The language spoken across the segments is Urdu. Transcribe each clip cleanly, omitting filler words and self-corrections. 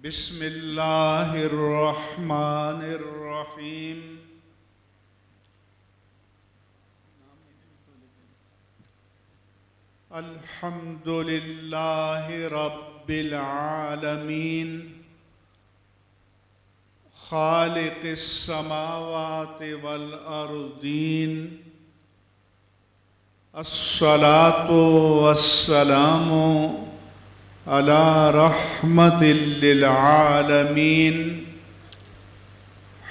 بسم اللہ الرحمن الرحیم الحمد للہ رب العالمین خالق السماوات والارضین الصلاة والسلام على رحمة للعالمين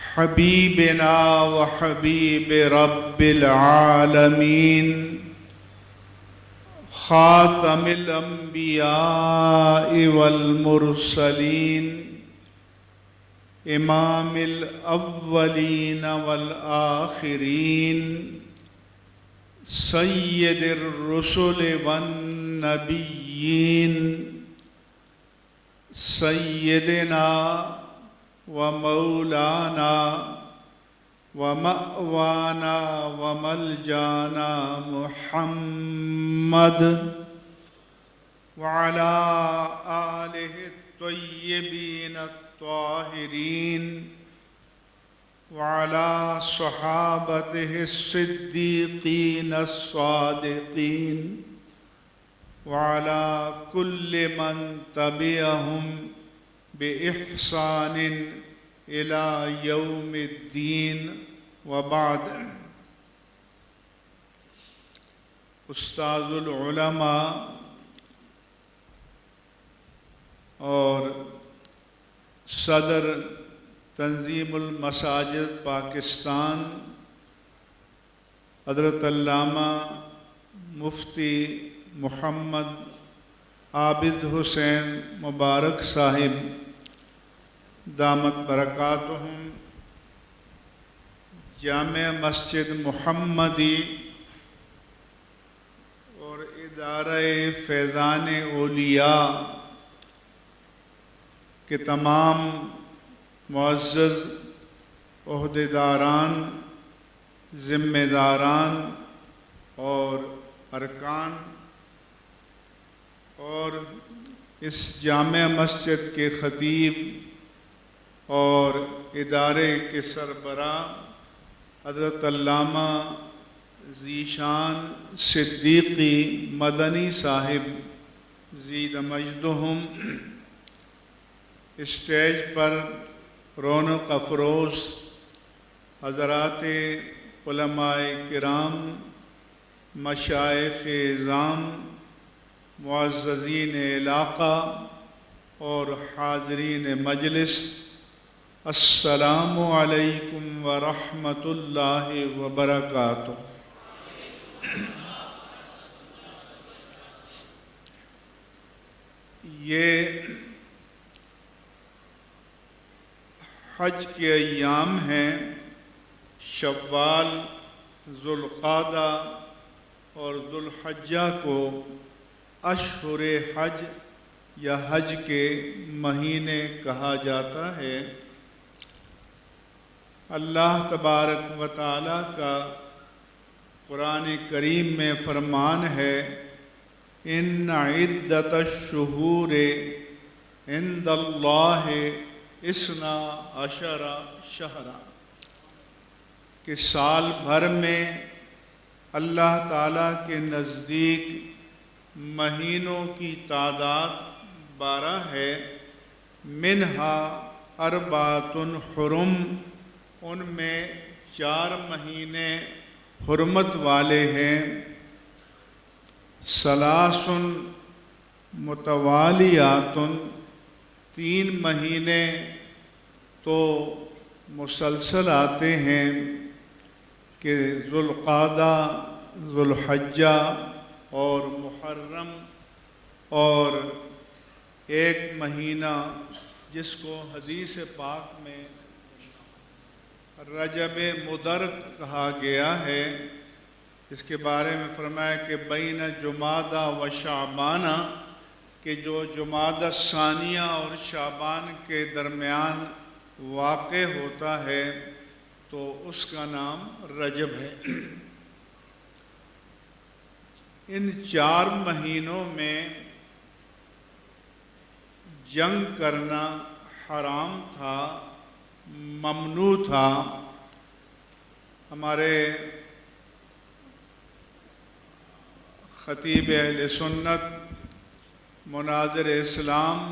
حبيبنا وحبيب رب العالمين خاتم الأنبياء والمرسلين إمام الأولين والآخرين سيد الرسل والنبيين سیدنا ومولانا ومأوانا وملجانا محمد وعلى آلہ الطیبین الطاہرین وعلى صحابته الصدیقین الصادقین وعلى كل من تبعهم بإحسان إلى يوم الدين وبعد. استاذ العلماء اور صدر تنظیم المساجد پاکستان حضرت علامہ مفتی محمد عابد حسین مبارک صاحب دامت برکاتہم، جامع مسجد محمدی اور ادارہ فیضان اولیاء کے تمام معزز عہدیداران، ذمہ داران اور ارکان اور اس جامع مسجد کے خطیب اور ادارے کے سربراہ حضرت علامہ ذیشان صدیقی مدنی صاحب زید مجدہم، اسٹیج پر رونق افروز حضرات علماء کرام، مشائخ اعظام، معززین علاقہ اور حاضرین مجلس، السلام علیکم ورحمۃ اللہ وبرکاتہ. یہ حج کے ایام ہیں، شوال، ذوالقعدہ اور ذوالحجہ کو اشہر حج یا حج کے مہینے کہا جاتا ہے. اللہ تبارک و تعالیٰ کا قرآن کریم میں فرمان ہے، ان عدت الشہور عند اللہ 12 شہرا، کہ سال بھر میں اللہ تعالیٰ کے نزدیک مہینوں کی تعداد 12 ہے. منہا اربعۃ حرم، ان میں 4 مہینے حرمت والے ہیں. ثلاث متوالیات، 3 مہینے تو مسلسل آتے ہیں کہ ذوالقعدہ، ذوالحجہ اور محرم، اور 1 مہینہ جس کو حدیث پاک میں رجب مدر کہا گیا ہے، اس کے بارے میں فرمایا کہ بین جمادہ و شعبانہ، کہ جو جمادہ ثانیہ اور شعبان کے درمیان واقع ہوتا ہے تو اس کا نام رجب ہے. ان 4 مہینوں میں جنگ کرنا حرام تھا، ممنوع تھا۔ ہمارے خطیب اہل سنت مناظر اسلام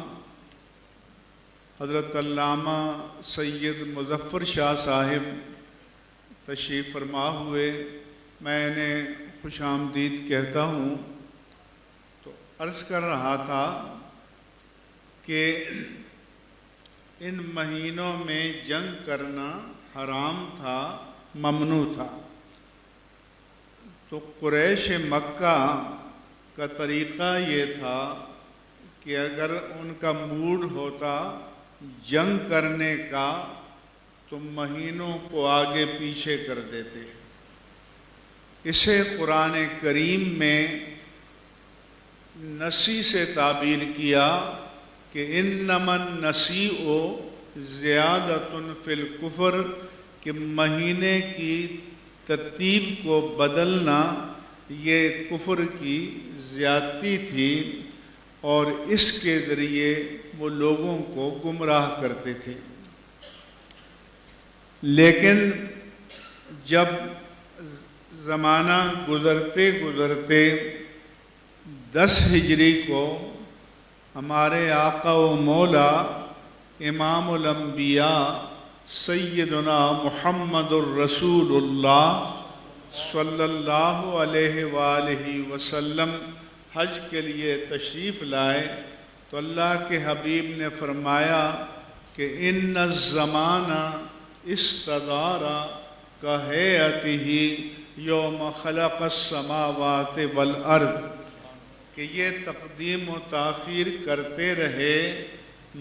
حضرت علامہ سید مظفر شاہ صاحب تشریف فرما ہوئے، میں انہیں خوش آمدید کہتا ہوں۔ تو عرض کر رہا تھا کہ ان مہینوں میں جنگ کرنا حرام تھا، ممنوع تھا۔ تو قریش مکہ کا طریقہ یہ تھا کہ اگر ان کا موڈ ہوتا جنگ کرنے کا تو مہینوں کو آگے پیچھے کر دیتے۔ اسے قرآن کریم میں نسی سے تعبیر کیا کہ انما النسیء زیادۃ فی الکفر، کہ مہینے کی ترتیب کو بدلنا یہ کفر کی زیادتی تھی، اور اس کے ذریعے وہ لوگوں کو گمراہ کرتے تھے۔ لیکن جب زمانہ گزرتے گزرتے 10 ہجری کو ہمارے آقا و مولا امام الانبیاء سیدنا محمد الرسول اللہ صلی اللہ علیہ وآلہ وسلم حج کے لیے تشریف لائے تو اللہ کے حبیب نے فرمایا کہ ان الزمان استدار کہیئتہ یوم خلق السماوات والارض، کہ یہ تقدیم و تاخیر کرتے رہے،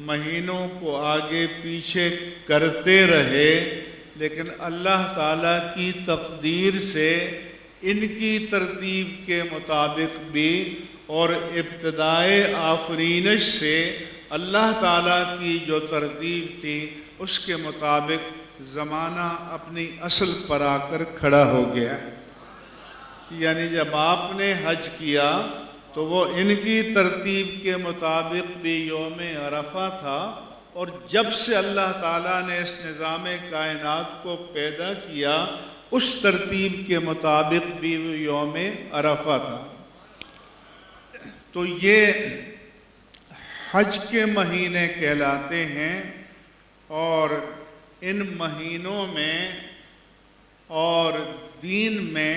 مہینوں کو آگے پیچھے کرتے رہے، لیکن اللہ تعالیٰ کی تقدیر سے ان کی ترتیب کے مطابق بھی اور ابتدائے آفرینش سے اللہ تعالیٰ کی جو ترتیب تھی اس کے مطابق زمانہ اپنی اصل پر آ کر کھڑا ہو گیا ہے۔ یعنی جب آپ نے حج کیا تو وہ ان کی ترتیب کے مطابق بھی یوم عرفہ تھا، اور جب سے اللہ تعالیٰ نے اس نظام کائنات کو پیدا کیا اس ترتیب کے مطابق بھی یوم عرفہ تھا۔ تو یہ حج کے مہینے کہلاتے ہیں، اور ان مہینوں میں اور دین میں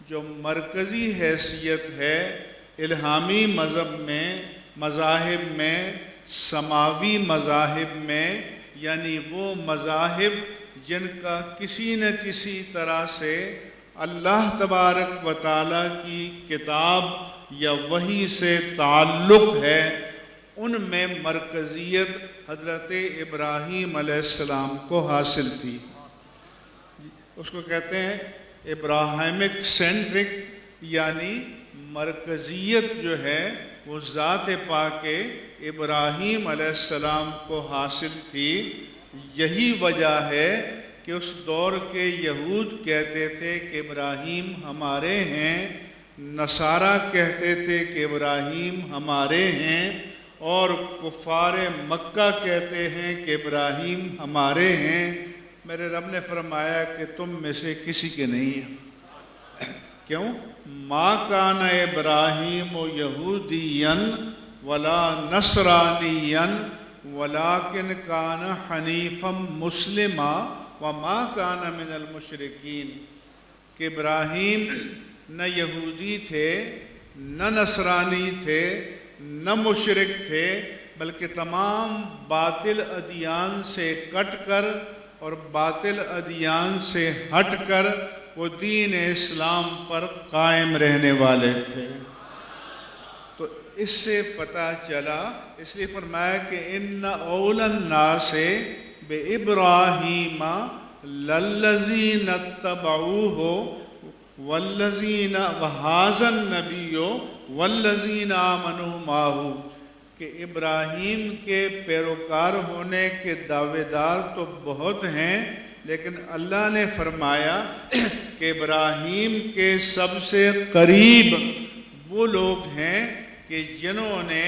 جو مرکزی حیثیت ہے الہامی مذہب میں، مذاہب میں، سماوی مذاہب میں، یعنی وہ مذاہب جن کا کسی نہ کسی طرح سے اللہ تبارک و تعالیٰ کی کتاب یا وحی سے تعلق ہے، ان میں مرکزیت حضرت ابراہیم علیہ السلام کو حاصل تھی۔ اس کو کہتے ہیں ابراہیمک سینٹرک، یعنی مرکزیت جو ہے وہ ذات پاک ابراہیم علیہ السلام کو حاصل تھی۔ یہی وجہ ہے کہ اس دور کے یہود کہتے تھے کہ ابراہیم ہمارے ہیں، نصارہ کہتے تھے کہ ابراہیم ہمارے ہیں، اور کفار مکہ کہتے ہیں کہ ابراہیم ہمارے ہیں۔ میرے رب نے فرمایا کہ تم میں سے کسی کے نہیں ہیں۔ کیوں؟ ما کان ابراہیم یہودیا ولا نصرانیا ولیکن کان حنیفا مسلما وما کان من المشرکین، کہ ابراہیم نہ یہودی تھے، نہ نصرانی تھے، نہ مشرک تھے، بلکہ تمام باطل ادیان سے کٹ کر اور باطل ادیان سے ہٹ کر وہ دین اسلام پر قائم رہنے والے تھے۔ تو اس سے پتہ چلا، اس لیے فرمایا کہ ان اول الناس بابراہیم للذین اتبعوہ والذین وہذا النبی والذین آمنوا معہ، کہ ابراہیم کے پیروکار ہونے کے دعوے دار تو بہت ہیں، لیکن اللہ نے فرمایا کہ ابراہیم کے سب سے قریب وہ لوگ ہیں کہ جنہوں نے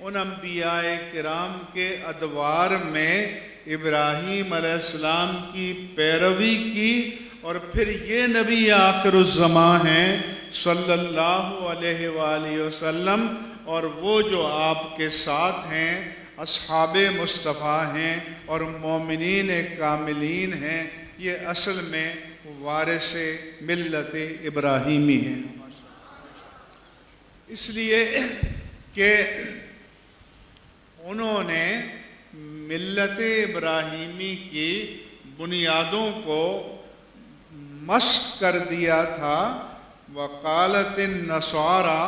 ان انبیاء کرام کے ادوار میں ابراہیم علیہ السلام کی پیروی کی، اور پھر یہ نبی آخر الزمان ہیں صلی اللہ علیہ وآلہ وسلم، اور وہ جو آپ کے ساتھ ہیں اصحاب مصطفیٰ ہیں اور مومنین کاملین ہیں، یہ اصل میں وارث ملت ابراہیمی ہیں۔ اس لیے کہ انہوں نے ملت ابراہیمی کی بنیادوں کو مشق کر دیا تھا۔ وقالت النصارى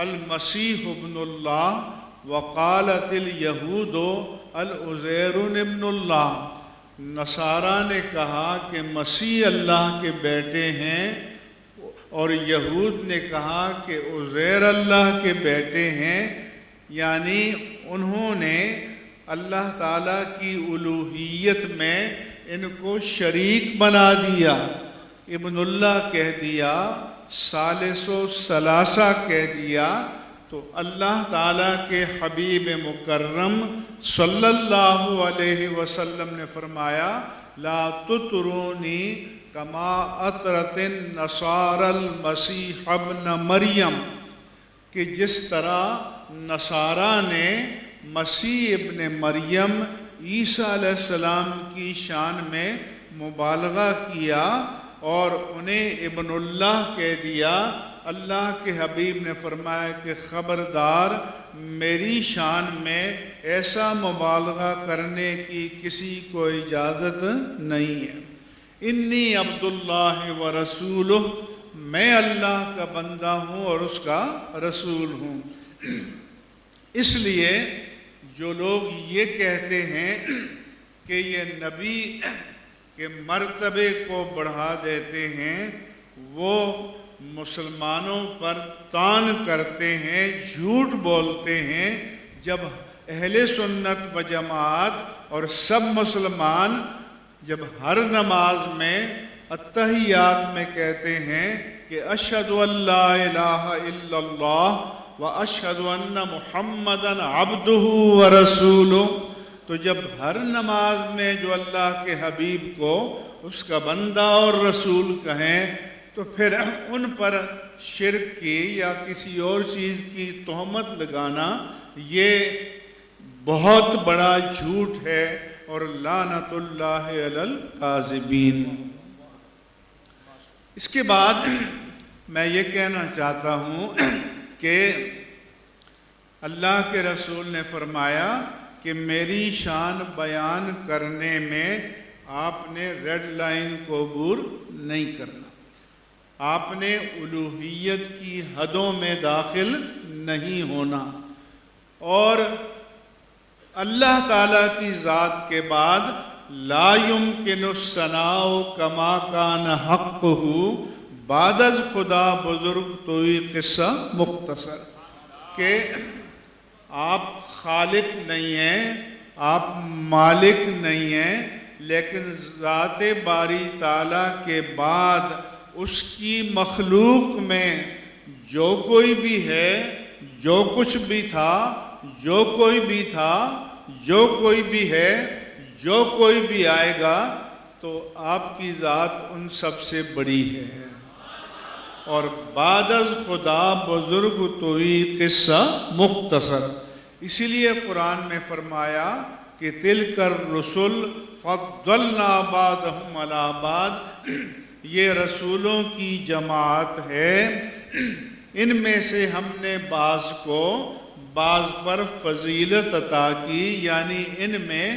المسیح ابن اللہ وقالت الیہود العزیر ابن اللہ۔ نصارہ نے کہا کہ مسیح اللہ کے بیٹے ہیں، اور یہود نے کہا کہ عزیر اللہ کے بیٹے ہیں، یعنی انہوں نے اللہ تعالیٰ کی الوہیت میں ان کو شریک بنا دیا، ابن اللہ کہہ دیا، ثالث و ثلاثہ کہہ دیا۔ تو اللہ تعالیٰ کے حبیب مکرم صلی اللہ علیہ وسلم نے فرمایا لا تطرونی کما اطرت النصارى المسیح ابن مریم، کہ جس طرح نصارہ نے مسیح ابن مریم عیسیٰ علیہ السلام کی شان میں مبالغہ کیا اور انہیں ابن اللہ کہہ دیا، اللہ کے حبیب نے فرمایا کہ خبردار، میری شان میں ایسا مبالغہ کرنے کی کسی کو اجازت نہیں ہے۔ انی عبداللہ و رسولہ، میں اللہ کا بندہ ہوں اور اس کا رسول ہوں۔ اس لیے جو لوگ یہ کہتے ہیں کہ یہ نبی کے مرتبے کو بڑھا دیتے ہیں، وہ مسلمانوں پر طعن کرتے ہیں، جھوٹ بولتے ہیں۔ جب اہل سنت و جماعت اور سب مسلمان جب ہر نماز میں التحیات میں کہتے ہیں کہ اشہد ان لا الہ الا اللہ و اشہد ان محمدً عبدہ و رسولہ، تو جب ہر نماز میں جو اللہ کے حبیب کو اس کا بندہ اور رسول کہیں، تو پھر ان پر شرک کی یا کسی اور چیز کی تہمت لگانا یہ بہت بڑا جھوٹ ہے، اور لعنت اللہ علی الکاذبین۔ اس کے بعد میں یہ کہنا چاہتا ہوں کہ اللہ کے رسول نے فرمایا کہ میری شان بیان کرنے میں آپ نے ریڈ لائن کو عبور نہیں کرنا، آپ نے الوہیت کی حدوں میں داخل نہیں ہونا، اور اللہ تعالیٰ کی ذات کے بعد لا يمکن الثناء کما کان حقہ، بعد از خدا بزرگ توئی قصہ مختصر، کہ آپ خالق نہیں ہیں، آپ مالک نہیں ہیں، لیکن ذات باری تعالیٰ کے بعد اس کی مخلوق میں جو کوئی بھی ہے، جو کچھ بھی تھا، جو کوئی بھی تھا، جو کوئی بھی ہے، جو کوئی بھی آئے گا، تو آپ کی ذات ان سب سے بڑی ہے، اور بعد از خدا بزرگ توئی قصہ مختصر۔ اسی لیے قرآن میں فرمایا کہ تلک الرسل فضلنا بعضهم علی بعض، یہ رسولوں کی جماعت ہے، ان میں سے ہم نے بعض کو بعض پر فضیلت عطا کی، یعنی ان میں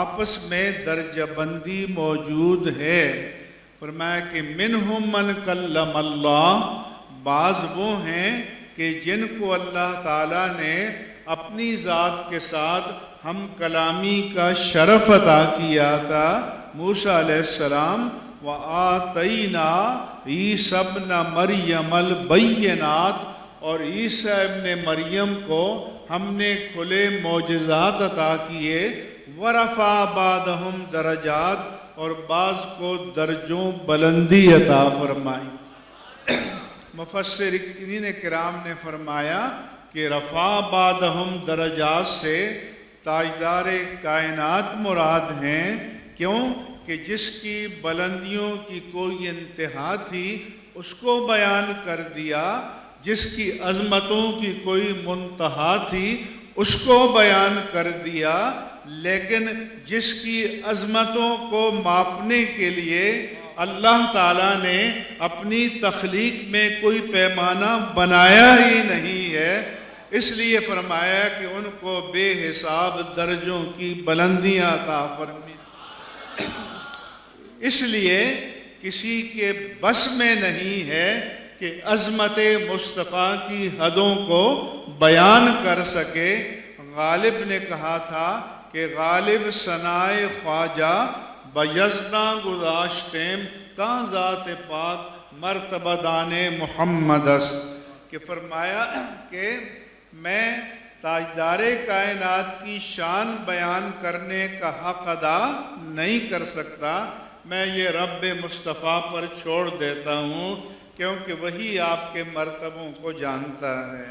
آپس میں درجہ بندی موجود ہے۔ فرمایا کہ منہم من کلم اللہ، بعض وہ ہیں کہ جن کو اللہ تعالیٰ نے اپنی ذات کے ساتھ ہم کلامی کا شرف عطا کیا تھا، موسیٰ علیہ السلام، وَآتَيْنَا عِیسیٰ ابْنَ مَرْیَمَ الْبَیِّنَاتِ، اور عیسیٰ ابن مریم کو ہم نے کھلے معجزات عطا کیے، وَرَفَعَ بَعْضَهُمْ دَرَجَاتٍ، اور بعض کو درجوں بلندی عطا فرمائی۔ مفسرین کرام نے فرمایا کہ رفع بعضہم درجات سے تاجدار کائنات مراد ہیں۔ کیوں؟ کہ جس کی بلندیوں کی کوئی انتہا تھی اس کو بیان کر دیا، جس کی عظمتوں کی کوئی منتہا تھی اس کو بیان کر دیا، لیکن جس کی عظمتوں کو ماپنے کے لیے اللہ تعالیٰ نے اپنی تخلیق میں کوئی پیمانہ بنایا ہی نہیں ہے، اس لیے فرمایا کہ ان کو بے حساب درجوں کی بلندیاں عطا فرمائے۔ اس لیے کسی کے بس میں نہیں ہے کہ عظمت مصطفیٰ کی حدوں کو بیان کر سکے۔ غالب نے کہا تھا کہ غالب ثنائے خواجہ بیزداں گذاشتیم کہاں ذات پاک مرتبہ دان محمد اس، کہ فرمایا کہ میں تاجدار کائنات کی شان بیان کرنے کا حق ادا نہیں کر سکتا، میں یہ رب مصطفیٰ پر چھوڑ دیتا ہوں، کیونکہ وہی آپ کے مرتبوں کو جانتا ہے۔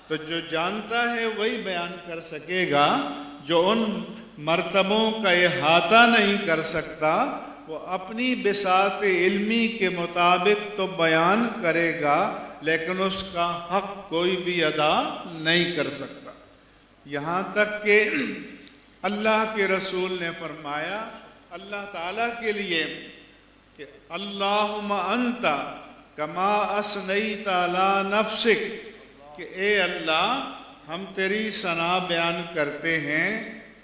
تو جو جانتا ہے وہی بیان کر سکے گا، جو ان مرتبوں کا احاطہ نہیں کر سکتا وہ اپنی بساط علمی کے مطابق تو بیان کرے گا لیکن اس کا حق کوئی بھی ادا نہیں کر سکتا۔ یہاں تک کہ اللہ کے رسول نے فرمایا اللہ تعالیٰ کے لیے کہ اللہم انت کما اثنیت علی نفسک، کہ اے اللہ ہم تیری ثنا بیان کرتے ہیں،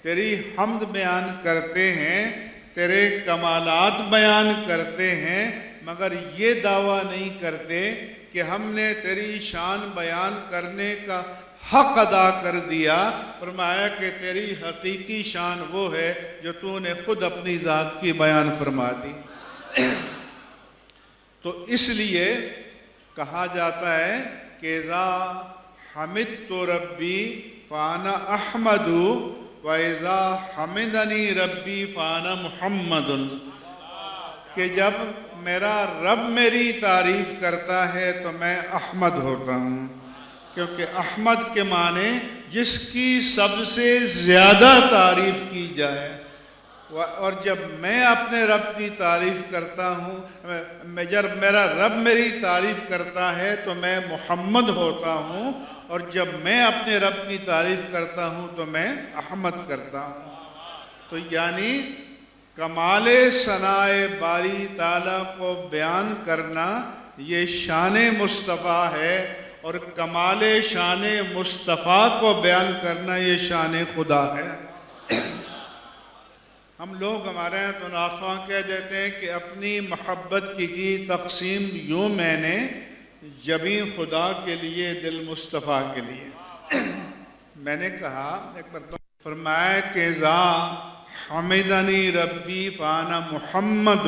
تیری حمد بیان کرتے ہیں، تیرے کمالات بیان کرتے ہیں، مگر یہ دعویٰ نہیں کرتے کہ ہم نے تیری شان بیان کرنے کا حق ادا کر دیا۔ فرمایا کہ تیری حقیقی شان وہ ہے جو تو نے خود اپنی ذات کی بیان فرما دی۔ تو اس لیے کہا جاتا ہے کہ اذا حمدت ربی فانا احمد واذا حمدنی ربی فانا محمد، کہ جب میرا رب میری تعریف کرتا ہے تو میں احمد ہوتا ہوں، کیونکہ احمد کے معنی جس کی سب سے زیادہ تعریف کی جائے، اور جب میں اپنے رب کی تعریف کرتا ہوں، جب میرا رب میری تعریف کرتا ہے تو میں محمد ہوتا ہوں، اور جب میں اپنے رب کی تعریف کرتا ہوں تو میں احمد کرتا ہوں۔ تو یعنی کمال ثناء باری تعالیٰ کو بیان کرنا یہ شان مصطفیٰ ہے، اور کمال شان مصطفیٰ کو بیان کرنا یہ شان خدا ہے۔ ہم لوگ ہمارے ہیں تو ناخواں کہہ دیتے ہیں کہ اپنی محبت کی تقسیم یوں میں نے جبیں خدا کے لیے دل مصطفیٰ کے لیے۔ میں نے کہا ایک بار فرمایا کہ ذا حمدنی ربی فانا محمد،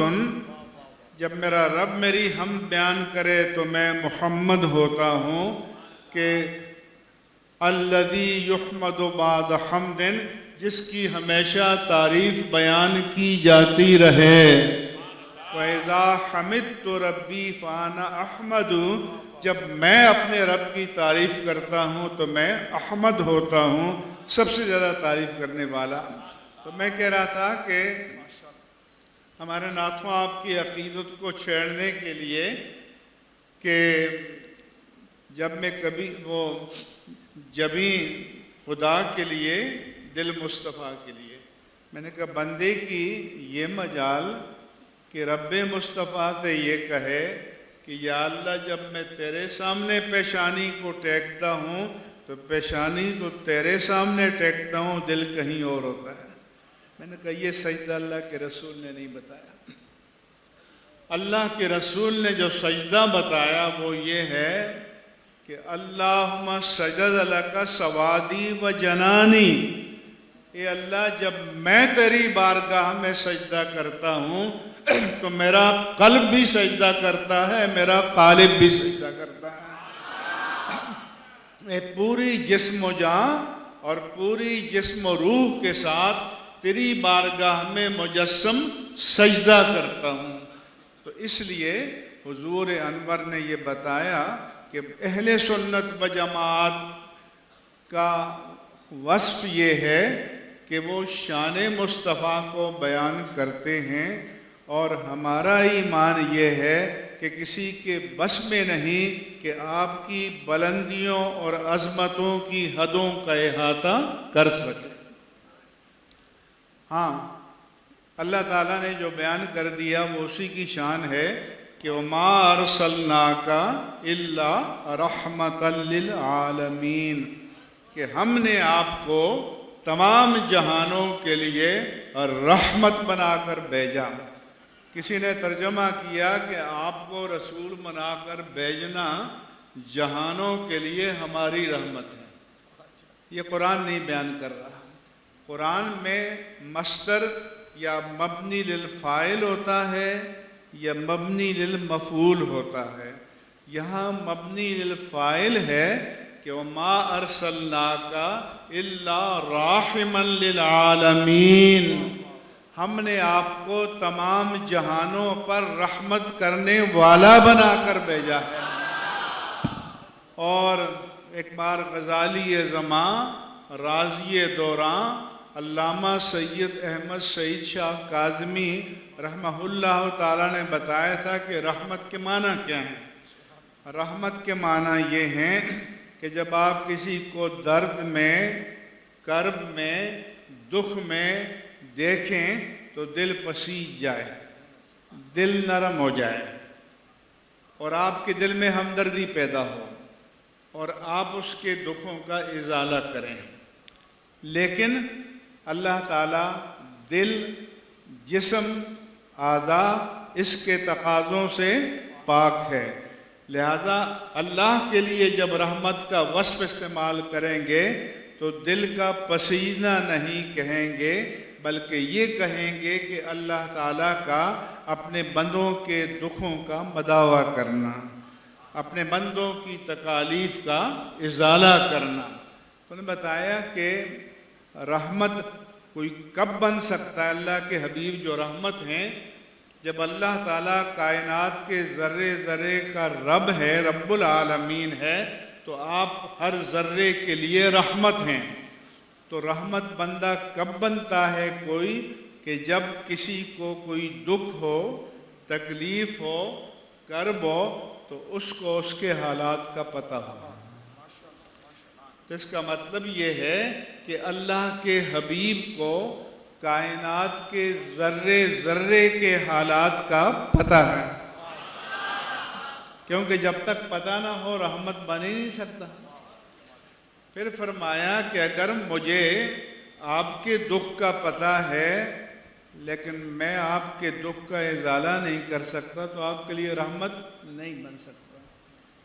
جب میرا رب میری حمد بیان کرے تو میں محمد ہوتا ہوں، کہ الذی یحمد بعد حمد، جس کی ہمیشہ تعریف بیان کی جاتی رہے۔ وَإِذَا حَمِدْتُ رَبِّي فَأَنَا أَحْمَدُ، جب میں اپنے رب کی تعریف کرتا ہوں تو میں احمد ہوتا ہوں، سب سے زیادہ تعریف کرنے والا۔ تو میں کہہ رہا تھا کہ ہمارے ناتھوں آپ کی عقیدت کو چھیڑنے کے لیے کہ جب میں کبھی وہ جبیں خدا کے لیے دل مصطفیٰ کے لیے، میں نے کہا بندے کی یہ مجال کہ رب مصطفیٰ سے یہ کہے کہ یا اللہ جب میں تیرے سامنے پیشانی کو ٹیکتا ہوں تو پیشانی تو تیرے سامنے ٹیکتا ہوں، دل کہیں اور ہوتا ہے۔ میں نے کہا یہ سجدہ اللہ کے رسول نے نہیں بتایا۔ اللہ کے رسول نے جو سجدہ بتایا وہ یہ ہے کہ اللہم سجد لک سوادی و جنانی، اے اللہ جب میں تیری بارگاہ میں سجدہ کرتا ہوں تو میرا قلب بھی سجدہ کرتا ہے، میرا قالب بھی سجدہ کرتا ہے۔ میں پوری جسم و جان اور پوری جسم و روح کے ساتھ تیری بارگاہ میں مجسم سجدہ کرتا ہوں۔ تو اس لیے حضور انور نے یہ بتایا کہ اہل سنت و جماعت کا وصف یہ ہے کہ وہ شان مصطفیٰ کو بیان کرتے ہیں، اور ہمارا ایمان یہ ہے کہ کسی کے بس میں نہیں کہ آپ کی بلندیوں اور عظمتوں کی حدوں کا احاطہ کر سکے۔ ہاں، اللہ تعالیٰ نے جو بیان کر دیا وہ اسی کی شان ہے کہ وَمَا أَرْسَلْنَاكَ إِلَّا رَحْمَةً لِلْعَالَمِينَ، کہ ہم نے آپ کو تمام جہانوں کے لیے رحمت بنا کر بھیجا۔ کسی نے ترجمہ کیا کہ آپ کو رسول بنا کر بھیجنا جہانوں کے لیے ہماری رحمت ہے۔ یہ قرآن نہیں بیان کر رہا۔ قرآن میں مصدر یا مبنی للفاعل ہوتا ہے یا مبنی للمفعول ہوتا ہے۔ یہاں مبنی للفاعل ہے کہ وَمَا أَرْسَلْنَاكَ إِلَّا رَاحِمًا لِلْعَالَمِينَ، ہم نے آپ کو تمام جہانوں پر رحمت کرنے والا بنا کر بھیجا ہے۔ اور ایک بار غزالی زماں، راضی دوراں، علامہ سید احمد سعید شاہ کاظمی رحمہ اللہ تعالیٰ نے بتایا تھا کہ رحمت کے معنی کیا ہیں۔ رحمت کے معنی یہ ہیں کہ جب آپ کسی کو درد میں، کرب میں، دکھ میں دیکھیں تو دل پسیج جائے، دل نرم ہو جائے، اور آپ کے دل میں ہمدردی پیدا ہو اور آپ اس کے دکھوں کا ازالہ کریں۔ لیکن اللہ تعالیٰ دل، جسم، اعضاء اس کے تقاضوں سے پاک ہے، لہذا اللہ کے لیے جب رحمت کا وصف استعمال کریں گے تو دل کا پسینہ نہیں کہیں گے، بلکہ یہ کہیں گے کہ اللہ تعالیٰ کا اپنے بندوں کے دکھوں کا مداوع کرنا، اپنے بندوں کی تکالیف کا ازالہ کرنا۔ انہوں نے بتایا کہ رحمت کوئی کب بن سکتا ہے؟ اللہ کے حبیب جو رحمت ہیں، جب اللہ تعالیٰ کائنات کے ذرے ذرے کا رب ہے، رب العالمین ہے، تو آپ ہر ذرے کے لیے رحمت ہیں۔ تو رحمت بندہ کب بنتا ہے کوئی؟ کہ جب کسی کو کوئی دکھ ہو، تکلیف ہو، کرب ہو، تو اس کو اس کے حالات کا پتہ ہو۔ تو اس کا مطلب یہ ہے کہ اللہ کے حبیب کو کائنات کے ذرے ذرے کے حالات کا پتہ ہے، کیونکہ جب تک پتہ نہ ہو رحمت بن ہی نہیں سکتا۔ پھر فرمایا کہ اگر مجھے آپ کے دکھ کا پتہ ہے لیکن میں آپ کے دکھ کا ازالہ نہیں کر سکتا تو آپ کے لیے رحمت نہیں بن سکتا۔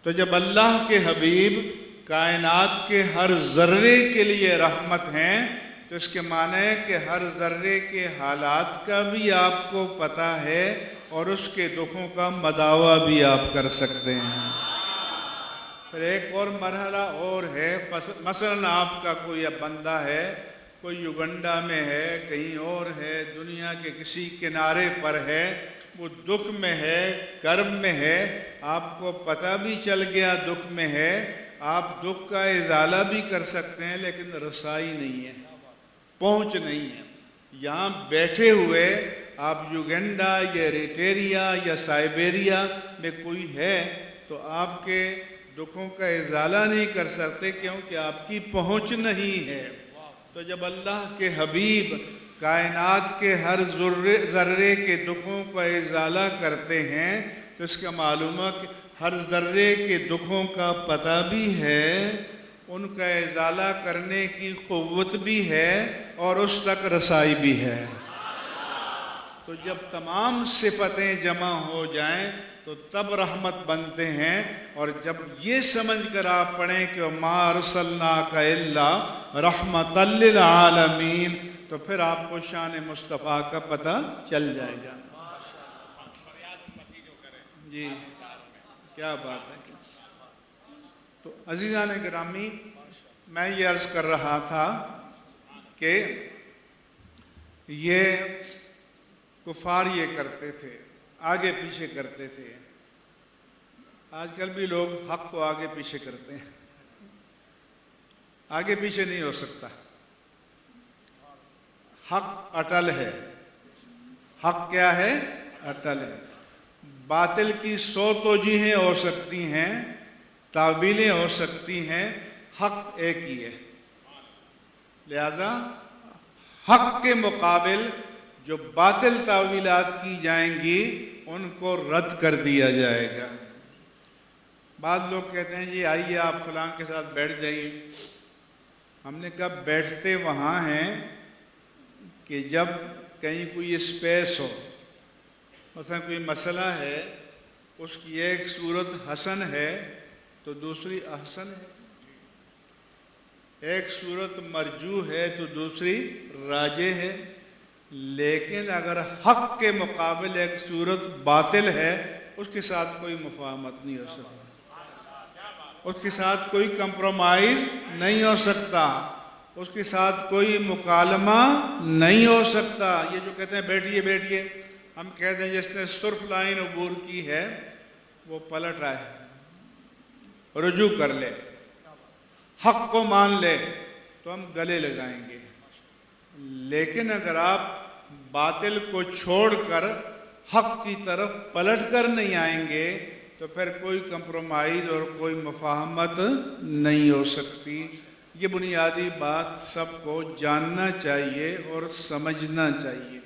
تو جب اللہ کے حبیب کائنات کے ہر ذرے کے لیے رحمت ہیں تو اس کے معنی ہے کہ ہر ذرے کے حالات کا بھی آپ کو پتہ ہے اور اس کے دکھوں کا مداوع بھی آپ کر سکتے ہیں۔ پھر ایک اور مرحلہ اور ہے، مثلا آپ کا کوئی بندہ ہے، کوئی یوگنڈا میں ہے، کہیں اور ہے، دنیا کے کسی کنارے پر ہے، وہ دکھ میں ہے، کرب میں ہے، آپ کو پتہ بھی چل گیا دکھ میں ہے، آپ دکھ کا ازالہ بھی کر سکتے ہیں، لیکن رسائی نہیں ہے، پہنچ نہیں ہے۔ یہاں بیٹھے ہوئے آپ یوگنڈا یا ایریٹریا یا سائبیریا میں کوئی ہے تو آپ کے دکھوں کا ازالہ نہیں کر سکتے، کیونکہ آپ کی پہنچ نہیں ہے۔ تو جب اللہ کے حبیب کائنات کے ہر ذرے کے دکھوں کا ازالہ کرتے ہیں تو اس کا معلوم ہے کہ ہر ذرے کے دکھوں کا پتہ بھی ہے، ان کا ازالہ کرنے کی قوت بھی ہے اور اس تک رسائی بھی ہے۔ تو جب تمام صفتیں جمع ہو جائیں تو تب رحمت بنتے ہیں، اور جب یہ سمجھ کر آپ پڑھیں کہ وَمَا أَرْسَلْنَاكَ إِلَّا رَحْمَةً لِلْعَالَمِينَ تو پھر آپ کو شان مصطفیٰ کا پتہ چل جائے گا۔ جی کیا بات ہے۔ تو عزیزان گرامی، میں یہ عرض کر رہا تھا کہ یہ کفار یہ کرتے تھے، آگے پیچھے کرتے تھے۔ آج کل بھی لوگ حق کو آگے پیچھے کرتے ہیں۔ آگے پیچھے نہیں ہو سکتا۔ حق اٹل ہے، حق کیا ہے؟ اٹل ہے۔ باطل کی 100 توجیہیں ہو سکتی ہیں، تعویلیں ہو سکتی ہیں، حق ایک ہی ہے۔ لہذا حق کے مقابل جو باطل تعویلات کی جائیں گی ان کو رد کر دیا جائے گا۔ بعض لوگ کہتے ہیں جی آئیے آپ فلاں کے ساتھ بیٹھ جائیے۔ ہم نے کہا بیٹھتے وہاں ہیں کہ جب کہیں کوئی اسپیس ہو، مثلا کوئی مسئلہ ہے، اس کی ایک صورت حسن ہے تو دوسری احسن ہے، ایک صورت مرجوح ہے تو دوسری راجح ہے، لیکن اگر حق کے مقابل ایک صورت باطل ہے اس کے ساتھ کوئی مفاہمت نہیں ہو سکتا، اس کے ساتھ کوئی کمپرومائز نہیں ہو سکتا، اس کے ساتھ کوئی مکالمہ نہیں ہو سکتا۔ یہ جو کہتے ہیں بیٹھیے بیٹھیے، ہم کہتے ہیں جس نے سرخ لائن عبور کی ہے وہ پلٹ آئے، رجوع کر لے، حق کو مان لے تو ہم گلے لگائیں گے۔ لیکن اگر آپ باطل کو چھوڑ کر حق کی طرف پلٹ کر نہیں آئیں گے تو پھر کوئی کمپرومائز اور کوئی مفاہمت نہیں ہو سکتی۔ یہ بنیادی بات سب کو جاننا چاہیے اور سمجھنا چاہیے۔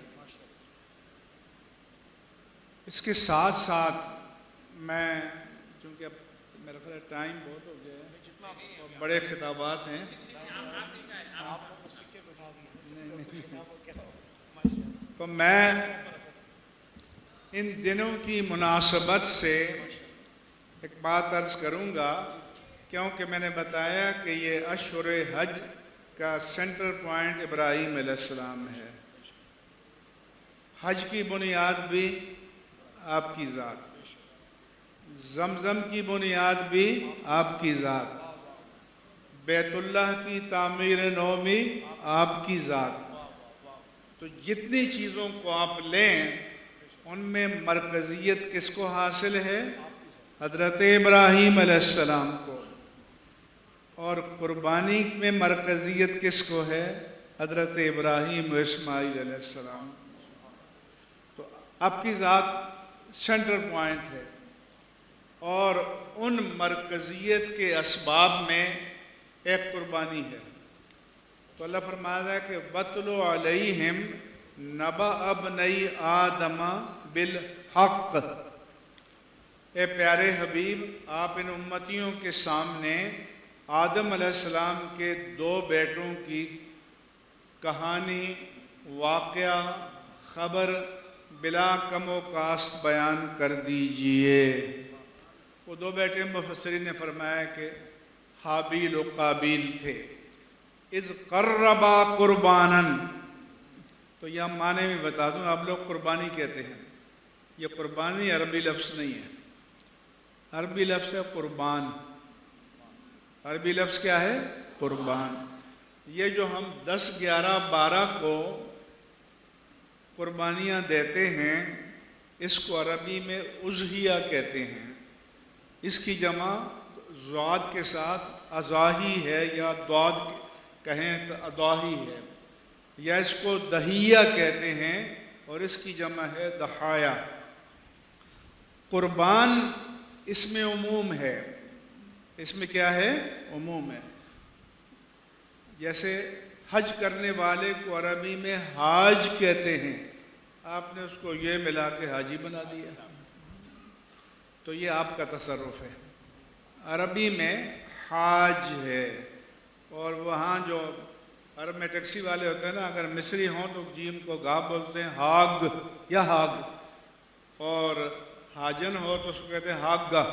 اس کے ساتھ ساتھ میں، چونکہ اب میرا خیال ٹائم بہت ہو گیا ہے اور بڑے خطابات ہیں، تو میں ان دنوں کی مناسبت سے ایک بات عرض کروں گا، کیونکہ میں نے بتایا کہ یہ اشہر حج کا سینٹر پوائنٹ ابراہیم علیہ السلام ہے۔ حج کی بنیاد بھی آپ کی ذات، زمزم کی بنیاد بھی آپ کی ذات، بیت اللہ کی تعمیر نو بھی آپ کی ذات۔ تو جتنی چیزوں کو آپ لیں ان میں مرکزیت کس کو حاصل ہے؟ حضرت ابراہیم علیہ السلام کو۔ اور قربانی میں مرکزیت کس کو ہے؟ حضرت ابراہیم و اسماعیل علیہ السلام۔ تو آپ کی ذات سینٹر پوائنٹ ہے، اور ان مرکزیت کے اسباب میں ایک قربانی ہے۔ تو اللہ فرماتا ہے کہ وَاتْلُ عَلَيْهِمْ نَبَأَ ابْنَيْ آدَمَ بِالْحَقِّ۔ اے پیارے حبیب، آپ ان امتیوں کے سامنے آدم علیہ السلام کے 2 بیٹوں کی کہانی، واقعہ، خبر بلا کم و کاست بیان کر دیجئے۔ وہ 2 بیٹے مفسرین نے فرمایا کہ حابیل و قابیل تھے۔ اذ قربا قربانا، تو یہ معنی میں بتا دوں، آپ لوگ قربانی کہتے ہیں، یہ قربانی عربی لفظ نہیں ہے، عربی لفظ ہے قربان۔ عربی لفظ کیا ہے؟ قربان۔ یہ جو ہم 10، 11، 12 کو قربانیاں دیتے ہیں اس کو عربی میں اضحیہ کہتے ہیں۔ اس کی جمع ضاد کے ساتھ اضاحی ہے، یا ضاد کہیں تو اضاحی ہے، یا اس کو دہیہ کہتے ہیں، اور اس کی جمع ہے دحایا۔ قربان اس میں عموم ہے، اس میں کیا ہے؟ عموم ہے۔ جیسے حج کرنے والے کو عربی میں حاج کہتے ہیں، آپ نے اس کو یہ ملا کے حاجی بنا دیا، تو یہ آپ کا تصرف ہے۔ عربی میں حاج ہے، اور وہاں جو عرب میں ٹیکسی والے ہوتے ہیں نا، اگر مصری ہوں تو جیم کو گا بولتے ہیں، ہاگ یا ہاگ، اور حاجن ہو تو اس کو کہتے ہیں ہاگا،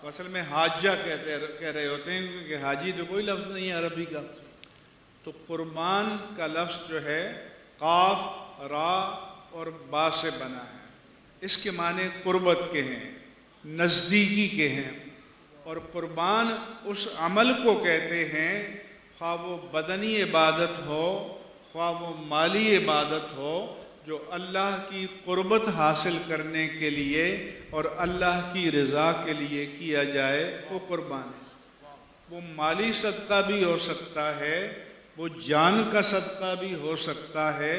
اصل میں حاجہ کہہ رہے ہوتے ہیں، کیونکہ حاجی تو کوئی لفظ نہیں ہے عربی کا۔ تو قربان کا لفظ جو ہے قاف، را اور با سے بنا ہے۔ اس کے معنی قربت کے ہیں، نزدیکی کے ہیں، اور قربان اس عمل کو کہتے ہیں، خواہ وہ بدنی عبادت ہو، خواہ وہ مالی عبادت ہو، جو اللہ کی قربت حاصل کرنے کے لیے اور اللہ کی رضا کے لیے کیا جائے، وہ قربان ہے۔ وہ مالی صدقہ بھی ہو سکتا ہے، وہ جان کا صدقہ بھی ہو سکتا ہے،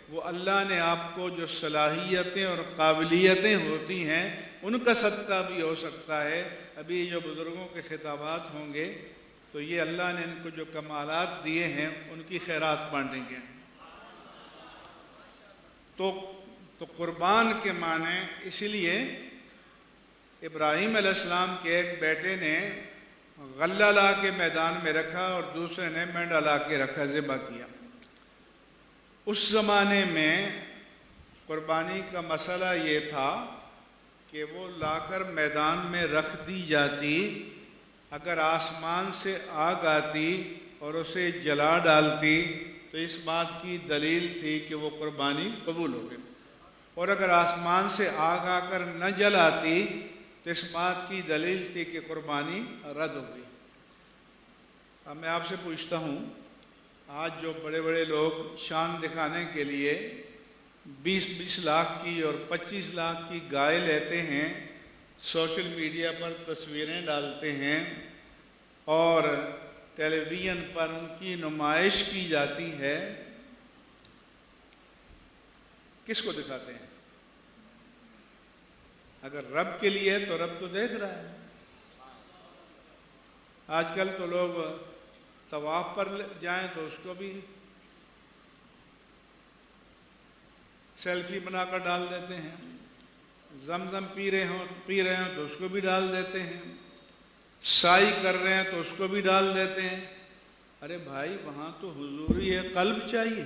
وہ اللہ نے آپ کو جو صلاحیتیں اور قابلیتیں ہوتی ہیں ان کا صدقہ بھی ہو سکتا ہے۔ ابھی جو بزرگوں کے خطابات ہوں گے تو یہ اللہ نے ان کو جو کمالات دیے ہیں ان کی خیرات بانٹیں گے۔ تو قربان کے معنی، اسی لیے ابراہیم علیہ السلام کے ایک بیٹے نے غلہ لا کے میدان میں رکھا اور دوسرے نے مینڈا لا کے رکھا، ذبح کیا۔ اس زمانے میں قربانی کا مسئلہ یہ تھا کہ وہ لا کر میدان میں رکھ دی جاتی، اگر آسمان سے آگ آتی اور اسے جلا ڈالتی تو اس بات کی دلیل تھی کہ وہ قربانی قبول ہو گئی، اور اگر آسمان سے آگ آ کر نہ جلاتی تو اس بات کی دلیل تھی کہ قربانی رد ہو گئی۔ اب میں آپ سے پوچھتا ہوں، آج جو بڑے بڑے لوگ شان دکھانے کے لیے 20 لاکھ کی اور 25 لاکھ کی گائے لیتے ہیں، سوشل میڈیا پر تصویریں ڈالتے ہیں اور ٹیلی ویژن پر ان کی نمائش کی جاتی ہے، کس کو دکھاتے ہیں؟ اگر رب کے لیے ہے تو رب تو دیکھ رہا ہے۔ آج کل تو لوگ طواف پر جائیں تو اس کو بھی سیلفی بنا کر ڈال دیتے ہیں، زمزم پی رہے ہوں تو اس کو بھی ڈال دیتے ہیں، سائی کر رہے ہیں تو اس کو بھی ڈال دیتے ہیں۔ ارے بھائی، وہاں تو حضوری قلب چاہیے،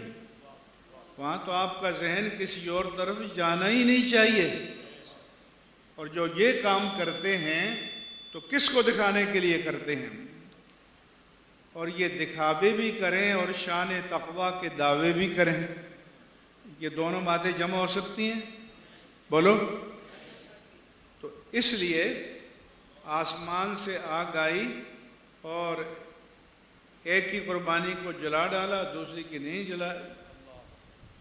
وہاں تو آپ کا ذہن کسی اور طرف جانا ہی نہیں چاہیے۔ اور جو یہ کام کرتے ہیں تو کس کو دکھانے کے لیے کرتے ہیں؟ اور یہ دکھاوے بھی کریں اور شان تقویٰ کے دعوے بھی کریں، یہ دونوں باتیں جمع ہو سکتی ہیں؟ بولو۔ تو اس لیے آسمان سے آگ آئی اور ایک کی قربانی کو جلا ڈالا، دوسری کی نہیں جلائی،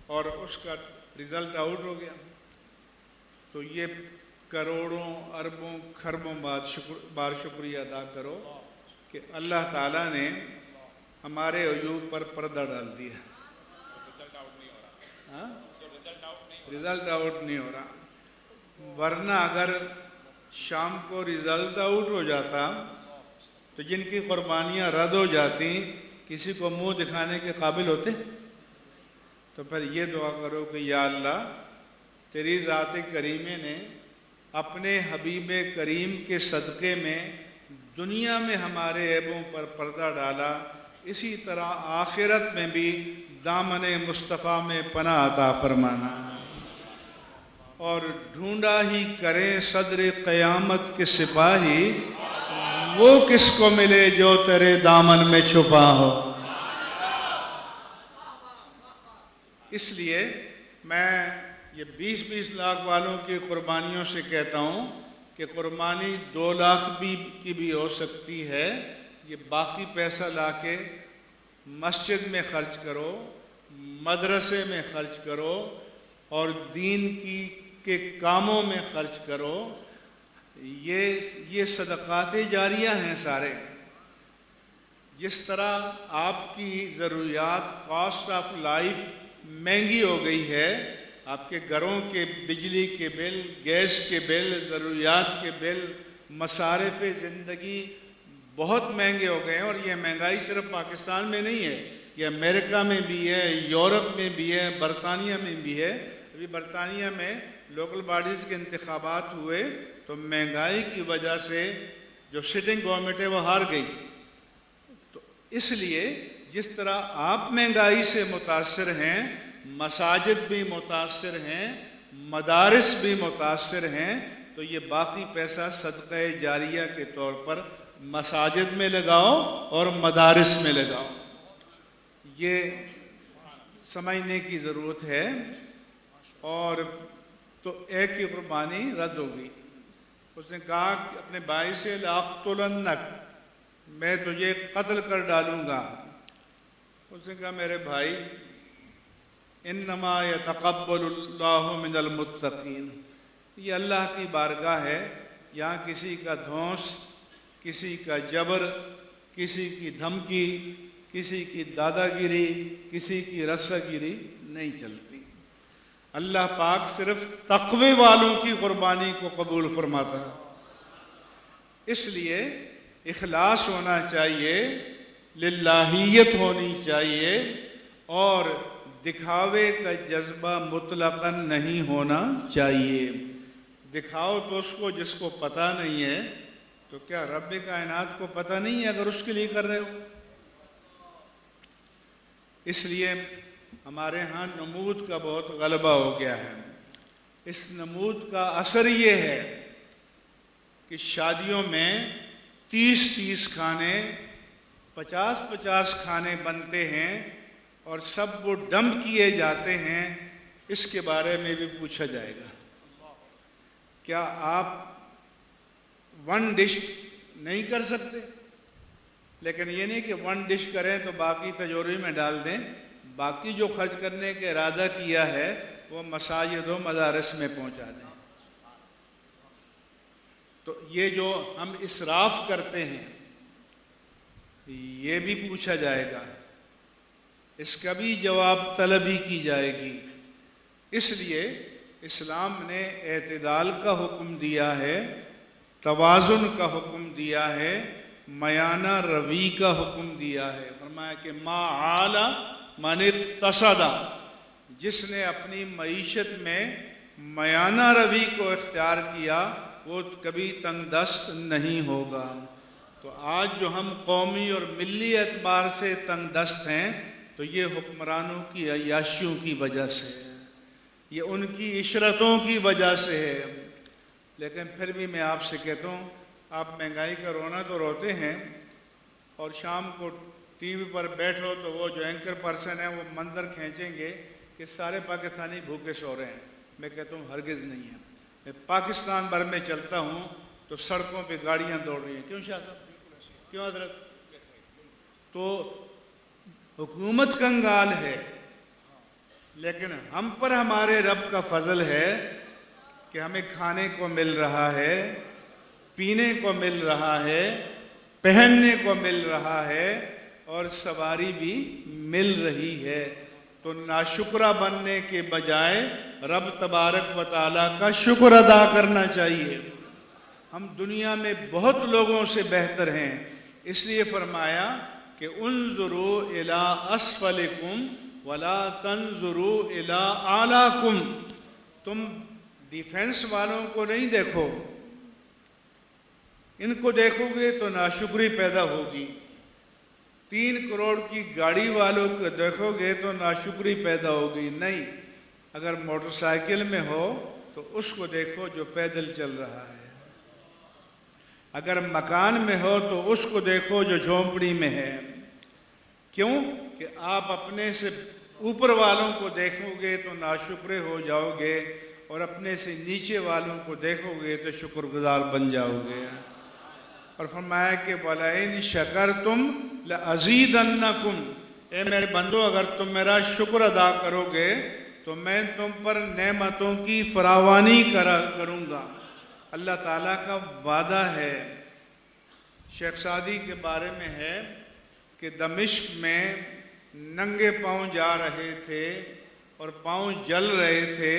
اور اس کا رزلٹ آؤٹ ہو گیا۔ تو یہ کروڑوں اربوں خربوں بار شکریہ ادا کرو کہ اللہ تعالیٰ نے ہمارے عیوب پر پردہ ڈال دیا۔ رزلٹ آؤٹ نہیں ہو رہا، ورنہ اگر شام کو رزلٹ آؤٹ ہو جاتا تو جن کی قربانیاں رد ہو جاتی کسی کو منہ دکھانے کے قابل ہوتے؟ تو پھر یہ دعا کرو کہ یا اللہ، تیری ذات کریمہ نے اپنے حبیب کریم کے صدقے میں دنیا میں ہمارے عیبوں پر پردہ ڈالا، اسی طرح آخرت میں بھی دامن مصطفیٰ میں پناہ عطا فرمانا، اور ڈھونڈا ہی کریں صدر قیامت کے سپاہی، وہ کس کو ملے جو تیرے دامن میں چھپا ہو۔ اس لیے میں یہ 20 لاکھ والوں کی قربانیوں سے کہتا ہوں کہ قربانی 2 لاکھ کی بھی ہو سکتی ہے، یہ باقی پیسہ لا کے مسجد میں خرچ کرو، مدرسے میں خرچ کرو، اور دین کے کاموں میں خرچ کرو۔ یہ صدقات جاریہ ہیں سارے۔ جس طرح آپ کی ضروریات، کاسٹ آف لائف مہنگی ہو گئی ہے، آپ کے گھروں کے بجلی کے بل، گیس کے بل، ضروریات کے بل، مصارف زندگی بہت مہنگے ہو گئے ہیں، اور یہ مہنگائی صرف پاکستان میں نہیں ہے، یہ امریکہ میں بھی ہے، یورپ میں بھی ہے، برطانیہ میں بھی ہے۔ ابھی برطانیہ میں لوکل باڈیز کے انتخابات ہوئے تو مہنگائی کی وجہ سے جو سٹنگ گورنمنٹ ہے وہ ہار گئی۔ تو اس لیے جس طرح آپ مہنگائی سے متاثر ہیں، مساجد بھی متاثر ہیں، مدارس بھی متاثر ہیں، تو یہ باقی پیسہ صدقہ جاریہ کے طور پر مساجد میں لگاؤ اور مدارس میں لگاؤ۔ یہ سمجھنے کی ضرورت ہے۔ اور تو ایک کی قربانی رد ہو گئی۔ اس نے کہا کہ اپنے بھائی سے لَأَقْتُلَنَّكَ، میں تجھے قتل کر ڈالوں گا۔ اس نے کہا میرے بھائی، انما یتقبل اللہ من المتقین، یہ اللہ کی بارگاہ ہے، یہاں کسی کا دھونس، کسی کا جبر، کسی کی دھمکی، کسی کی دادا گیری، کسی کی رسہ گیری نہیں چلتی۔ اللہ پاک صرف تقوی والوں کی قربانی کو قبول فرماتا ہے۔ اس لیے اخلاص ہونا چاہیے، للہیت ہونی چاہیے، اور دکھاوے کا جذبہ مطلقاً نہیں ہونا چاہیے۔ دکھاؤ تو اس کو جس کو پتہ نہیں ہے، تو کیا رب کائنات کو پتہ نہیں ہے اگر اس کے لیے کر رہے ہو؟ اس لیے ہمارے ہاں نمود کا بہت غلبہ ہو گیا ہے۔ اس نمود کا اثر یہ ہے کہ شادیوں میں 30 کھانے، 50 کھانے بنتے ہیں اور سب وہ ڈمپ کیے جاتے ہیں۔ اس کے بارے میں بھی پوچھا جائے گا، کیا آپ 1 ڈش نہیں کر سکتے؟ لیکن یہ نہیں کہ 1 ڈش کریں تو باقی تجوری میں ڈال دیں، باقی جو خرچ کرنے کا ارادہ کیا ہے وہ مساجد و مدارس میں پہنچا دیں۔ تو یہ جو ہم اسراف کرتے ہیں یہ بھی پوچھا جائے گا، اس کا بھی جواب طلبی کی جائے گی۔ اس لیے اسلام نے اعتدال کا حکم دیا ہے، توازن کا حکم دیا ہے، میانہ روی کا حکم دیا ہے۔ فرمایا کہ ما عال من اقتصد، جس نے اپنی معیشت میں میانہ روی کو اختیار کیا وہ کبھی تنگ دست نہیں ہوگا۔ تو آج جو ہم قومی اور ملی اعتبار سے تنگ دست ہیں تو یہ حکمرانوں کی عیاشیوں کی وجہ سے ہے، یہ ان کی عشرتوں کی وجہ سے ہے۔ لیکن پھر بھی میں آپ سے کہتا ہوں، آپ مہنگائی کا رونا تو روتے ہیں، اور شام کو ٹی وی پر بیٹھو تو وہ جو اینکر پرسن ہیں وہ منظر کھینچیں گے کہ سارے پاکستانی بھوکے سو رہے ہیں۔ میں کہتا ہوں ہرگز نہیں ہے۔ میں پاکستان بھر میں چلتا ہوں تو سڑکوں پہ گاڑیاں دوڑ رہی ہیں۔ کیوں شاہ صاحب؟ کیوں حضرت؟ تو حکومت کنگال ہے، لیکن ہم پر ہمارے رب کا فضل ہے کہ ہمیں کھانے کو مل رہا ہے، پینے کو مل رہا ہے، پہننے کو مل رہا ہے، اور سواری بھی مل رہی ہے۔ تو ناشکرہ بننے کے بجائے رب تبارک و تعالیٰ کا شکر ادا کرنا چاہیے۔ ہم دنیا میں بہت لوگوں سے بہتر ہیں، اس لیے فرمایا کہ انظروا الی اسفلکم ولا تنظروا الی اعلاکم، تم ڈیفنس والوں کو نہیں دیکھو، ان کو دیکھو گے تو ناشکری پیدا ہوگی۔ 3 کروڑ کی گاڑی والوں کو دیکھو گے تو ناشکری پیدا ہوگی۔ نہیں، اگر موٹر سائیکل میں ہو تو اس کو دیکھو جو پیدل چل رہا ہے، اگر مکان میں ہو تو اس کو دیکھو جو جھونپڑی میں ہے۔ کیوں کہ آپ اپنے سے اوپر والوں کو دیکھو گے تو ناشکرے ہو جاؤ گے، اور اپنے سے نیچے والوں کو دیکھو گے تو شکر گزار بن جاؤ گے۔ اور فرمایا کہ وَلَئِن شَكَرْتُمْ لَأَزِيدَنَّكُمْ، اے میرے بندو اگر تم میرا شکر ادا کرو گے تو میں تم پر نعمتوں کی فراوانی کروں گا۔ اللہ تعالیٰ کا وعدہ ہے۔ شیخ سعدی کے بارے میں ہے کہ دمشق میں ننگے پاؤں جا رہے تھے اور پاؤں جل رہے تھے،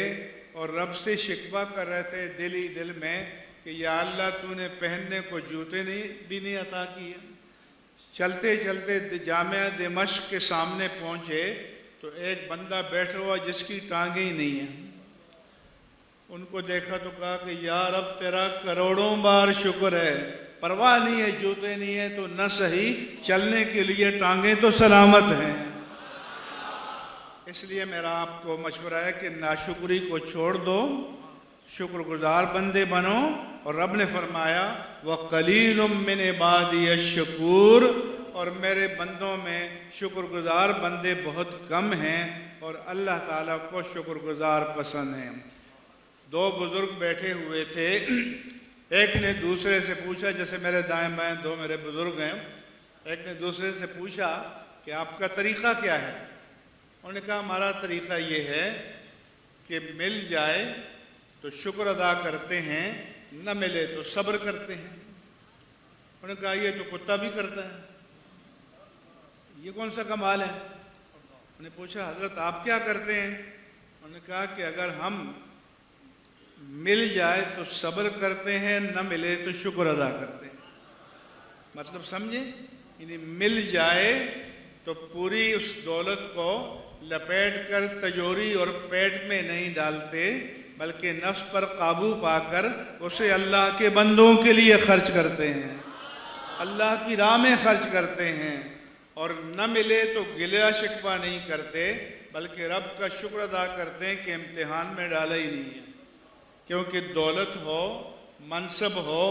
اور رب سے شکوہ کر رہے تھے دل ہی دل میں کہ یا اللہ تو نے پہننے کو جوتے بھی نہیں عطا کیے۔ چلتے چلتے جامعہ دمشق کے سامنے پہنچے تو ایک بندہ بیٹھا ہوا جس کی ٹانگیں ہی نہیں ہیں۔ ان کو دیکھا تو کہا کہ یا رب تیرا کروڑوں بار شکر ہے، پرواہ نہیں ہے، جوتے نہیں ہیں تو نہ صحیح، چلنے کے لیے ٹانگیں تو سلامت ہیں۔ اس لیے میرا آپ کو مشورہ ہے کہ ناشکری کو چھوڑ دو، شکر گزار بندے بنو۔ اور رب نے فرمایا وَقَلِيلٌ مِّنْ عِبَادِيَ الشَّكُورُ، اور میرے بندوں میں شکر گزار بندے بہت کم ہیں، اور اللہ تعالیٰ کو شکر گزار پسند ہیں۔ 2 بزرگ بیٹھے ہوئے تھے، ایک نے دوسرے سے پوچھا، جیسے میرے دائیں بائیں 2 میرے بزرگ ہیں، ایک نے دوسرے سے پوچھا کہ آپ کا طریقہ کیا ہے؟ انہوں نے کہا ہمارا طریقہ یہ ہے کہ مل جائے تو شکر ادا کرتے ہیں، نہ ملے تو صبر کرتے ہیں۔ انہوں نے کہا یہ تو کتا بھی کرتا ہے۔ یہ کون سا کمال ہے؟ انہوں نے پوچھا حضرت آپ کیا کرتے ہیں؟ انہوں نے کہا کہ اگر ہم مل جائے تو صبر کرتے ہیں، نہ ملے تو شکر ادا کرتے ہیں۔ مطلب سمجھے، یعنی مل جائے تو پوری اس دولت کو لپیٹ کر تجوری اور پیٹ میں نہیں ڈالتے، بلکہ نفس پر قابو پا کر اسے اللہ کے بندوں کے لیے خرچ کرتے ہیں، اللہ کی راہ میں خرچ کرتے ہیں، اور نہ ملے تو گلہ شکوہ نہیں کرتے، بلکہ رب کا شکر ادا کرتے ہیں کہ امتحان میں ڈالا ہی نہیں ہے۔ کیونکہ دولت ہو، منصب ہو،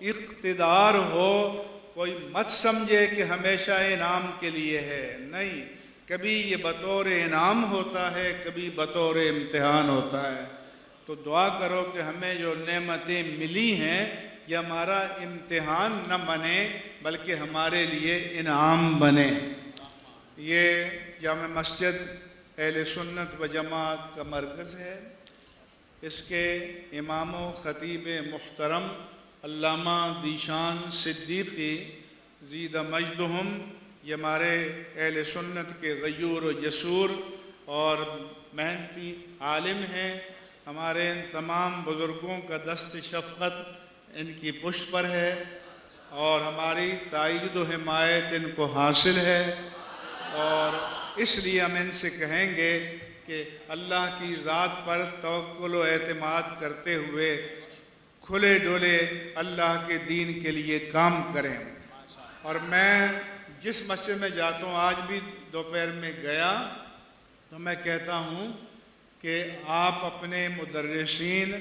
اقتدار ہو، کوئی مت سمجھے کہ ہمیشہ انعام کے لیے ہے، نہیں، کبھی یہ بطور انعام ہوتا ہے، کبھی بطور امتحان ہوتا ہے۔ تو دعا کرو کہ ہمیں جو نعمتیں ملی ہیں یہ ہمارا امتحان نہ بنے بلکہ ہمارے لیے انعام بنے۔ یہ جامع مسجد اہل سنت و جماعت کا مرکز ہے۔ اس کے امام و خطیب محترم علامہ ذیشان صدیقی زید مجدہم، یہ ہمارے اہل سنت کے غیور و جسور اور محنتی عالم ہیں۔ ہمارے ان تمام بزرگوں کا دست شفقت ان کی پشت پر ہے، اور ہماری تائید و حمایت ان کو حاصل ہے، اور اس لیے ہم ان سے کہیں گے کہ اللہ کی ذات پر توکل و اعتماد کرتے ہوئے کھلے ڈولے اللہ کے دین کے لیے کام کریں۔ اور میں جس مسجد میں جاتا ہوں، آج بھی دوپہر میں گیا، تو میں کہتا ہوں کہ آپ اپنے مدرسین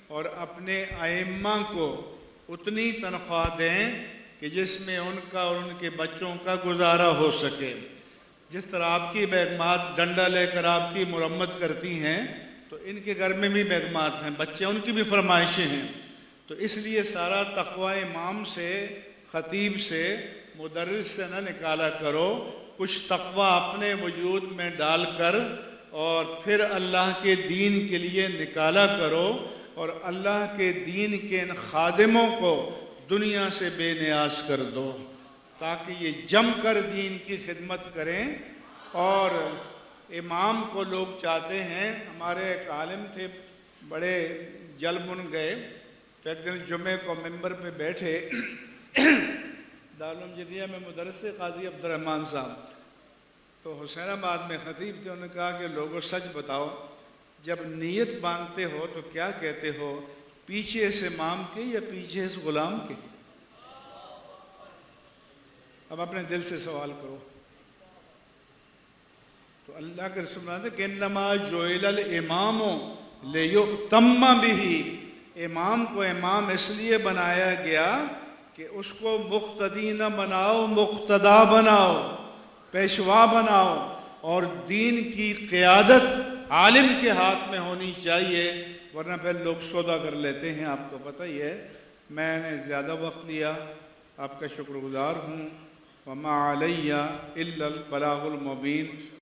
اور اپنے ائمہ کو اتنی تنخواہ دیں کہ جس میں ان کا اور ان کے بچوں کا گزارا ہو سکے۔ جس طرح آپ کی بیگمات ڈنڈا لے کر آپ کی مرمت کرتی ہیں، تو ان کے گھر میں بھی بیگمات ہیں، بچے، ان کی بھی فرمائشیں ہیں۔ تو اس لیے سارا تقوی امام سے، خطیب سے، مدرس سے نہ نکالا کرو، کچھ تقوی اپنے وجود میں ڈال کر اور پھر اللہ کے دین کے لیے نکالا کرو، اور اللہ کے دین کے ان خادموں کو دنیا سے بے نیاز کر دو تاکہ یہ جم کر دین کی خدمت کریں۔ اور امام کو لوگ چاہتے ہیں، ہمارے ایک عالم تھے، بڑے جلمن گئے، تو ایک دن جمعے کو ممبر پہ بیٹھے، دارالعلوم جدیہ میں مدرس تھے قاضی عبد الرحمن صاحب، تو حسین آباد میں خطیب تھے۔ انہوں نے کہا کہ لوگوں سچ بتاؤ، جب نیت باندھتے ہو تو کیا کہتے ہو، پیچھے اس امام کے یا پیچھے اس غلام کے؟ اب اپنے دل سے سوال کرو۔ تو اللہ کے رسول نے کہ انما جعل الامام لیؤتم بہ، امام کو امام اس لیے بنایا گیا کہ اس کو مقتدی نہ بناؤ، مقتدا بناؤ، پیشوا بناؤ، اور دین کی قیادت عالم کے ہاتھ میں ہونی چاہیے، ورنہ پھر لوگ سودا کر لیتے ہیں۔ آپ کو پتہ ہی ہے، میں نے زیادہ وقت لیا، آپ کا شکر گزار ہوں۔ وما علیہ الا البلاغ المبین۔